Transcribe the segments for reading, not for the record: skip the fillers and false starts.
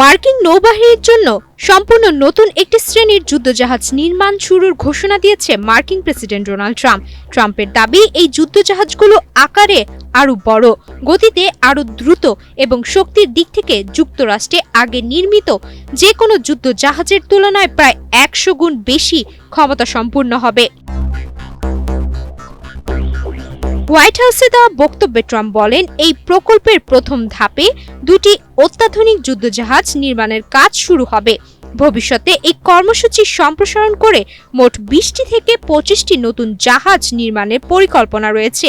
মার্কিন নৌবাহিনীর জন্য সম্পূর্ণ নতুন একটি শ্রেণীর যুদ্ধজাহাজ নির্মাণ শুরুর ঘোষণা দিয়েছে মার্কিন প্রেসিডেন্ট ডোনাল্ড ট্রাম্প। ট্রাম্পের দাবি, এই যুদ্ধজাহাজগুলো আকারে আরও বড়, গতিতে আরও দ্রুত এবং শক্তির দিক থেকে যুক্তরাষ্ট্রে আগে নির্মিত যে কোনো যুদ্ধজাহাজের তুলনায় প্রায় 100 গুণ বেশি ক্ষমতা সম্পূর্ণ হবে। হোয়াইট হাউসে দেওয়া বক্তব্যে ট্রাম্প বলেন, এই প্রকল্পের প্রথম ধাপে 2টি অত্যাধুনিক যুদ্ধজাহাজ নির্মাণের কাজ শুরু হবে। ভবিষ্যতে এই কর্মসূচি সম্প্রসারণ করে মোট 20টি থেকে 25টি নতুন জাহাজ নির্মাণের পরিকল্পনা রয়েছে।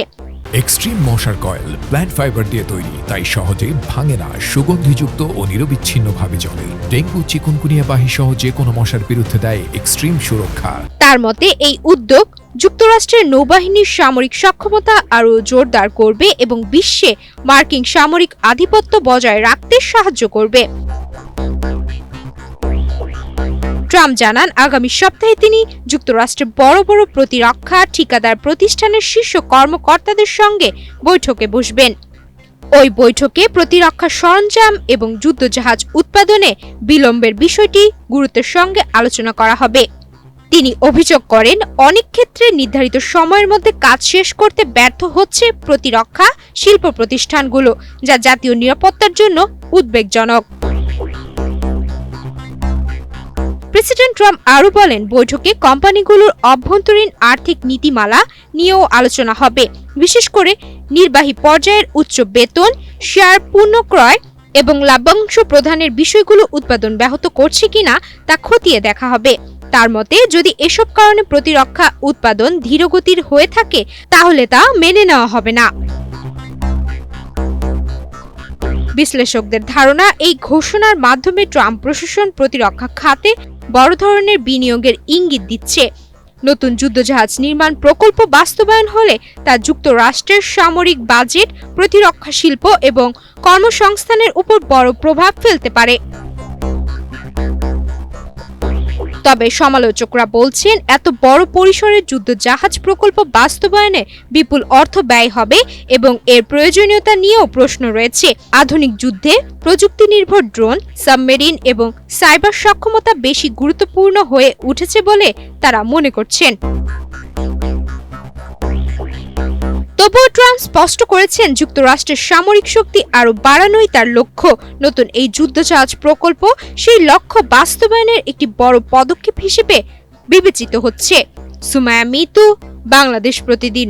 এক্সট্রিম মশার কয়েল প্ল্যান্ট ফাইবার দিয়ে তৈরি, তাই সহজে ভাঙে না, সুগন্ধিযুক্ত ও নিরবিচ্ছিন্নভাবে জ্বলে। ডেঙ্গু, চিকুনগুনিয়া বাহি সহ যে কোনো মশার বিরুদ্ধে দেয় এক্সট্রিম সুরক্ষা। তার মতে এই উদ্যোগ যুক্তরাষ্ট্রের নৌবাহিনীর সামরিক সক্ষমতা আরও জোরদার করবে এবং বিশ্বে মার্কিন সামরিক আধিপত্য বজায় রাখতে সাহায্য করবে। ট্রাম্প জানান, আগামী সপ্তাহে তিনি যুক্তরাষ্ট্রের বড় বড় প্রতিরক্ষা ঠিকাদার প্রতিষ্ঠানের শীর্ষ কর্মকর্তাদের সঙ্গে বৈঠকে বসবেন। ওই বৈঠকে প্রতিরক্ষা সরঞ্জাম এবং যুদ্ধজাহাজ উৎপাদনে বিলম্বের বিষয়টি গুরুত্বের সঙ্গে আলোচনা করা হবে। তিনি অভিযোগ করেন, অনেক ক্ষেত্রে নির্ধারিত সময়ের মধ্যে কাজ শেষ করতে ব্যর্থ হচ্ছে প্রতিরক্ষা শিল্প প্রতিষ্ঠানগুলো, যা জাতীয় নিরাপত্তার জন্য উদ্বেগজনক। প্রেসিডেন্ট ট্রাম্প আরও বলেন, বৈঠকে কোম্পানিগুলোর অভ্যন্তরীণ আর্থিক নীতিমালা নিয়েও আলোচনা হবে, বিশেষ করে নির্বাহী পর্যায়ের উচ্চ বেতন, শেয়ার পুনঃক্রয় এবং লাভ্যাংশ প্রদানের বিষয়গুলো উৎপাদন ব্যাহত করছে কিনা তা খতিয়ে দেখা হবে। তার মতে, যদি এসব কারণে প্রতিরক্ষা উৎপাদন ধীরগতির হয়ে থাকে তাহলে তা মেনে নেওয়া হবে না। বিশ্লেষকদের ধারণা, এই ঘোষণার মাধ্যমে ট্রাম্প প্রশাসন প্রতিরক্ষা খাতে বড় ধরনের বিনিয়োগের ইঙ্গিত দিচ্ছে। নতুন যুদ্ধজাহাজ নির্মাণ প্রকল্প বাস্তবায়ন হলে তা যুক্তরাষ্ট্রের সামরিক বাজেট, প্রতিরক্ষা শিল্প এবং কর্মসংস্থানের উপর বড় প্রভাব ফেলতে পারে। তবে সমালোচকরা বলছেন, এত বড় পরিসরের যুদ্ধজাহাজ প্রকল্প বাস্তবায়নে বিপুল অর্থ ব্যয় হবে এবং এর প্রয়োজনীয়তা নিয়েও প্রশ্ন রয়েছে। আধুনিক যুদ্ধে প্রযুক্তি নির্ভর ড্রোন, সাবমেরিন এবং সাইবার সক্ষমতা বেশি গুরুত্বপূর্ণ হয়ে উঠেছে বলে তারা মনে করছেন। তবুও ট্রাম্প স্পষ্ট করেছেন, যুক্তরাষ্ট্রের সামরিক শক্তি আরও বাড়ানোই তার লক্ষ্য। নতুন এই যুদ্ধজাহাজ প্রকল্প সেই লক্ষ্য বাস্তবায়নের একটি বড় পদক্ষেপ হিসেবে বিবেচিত হচ্ছে। সুমাইয়া মিতু, বাংলাদেশ প্রতিদিন।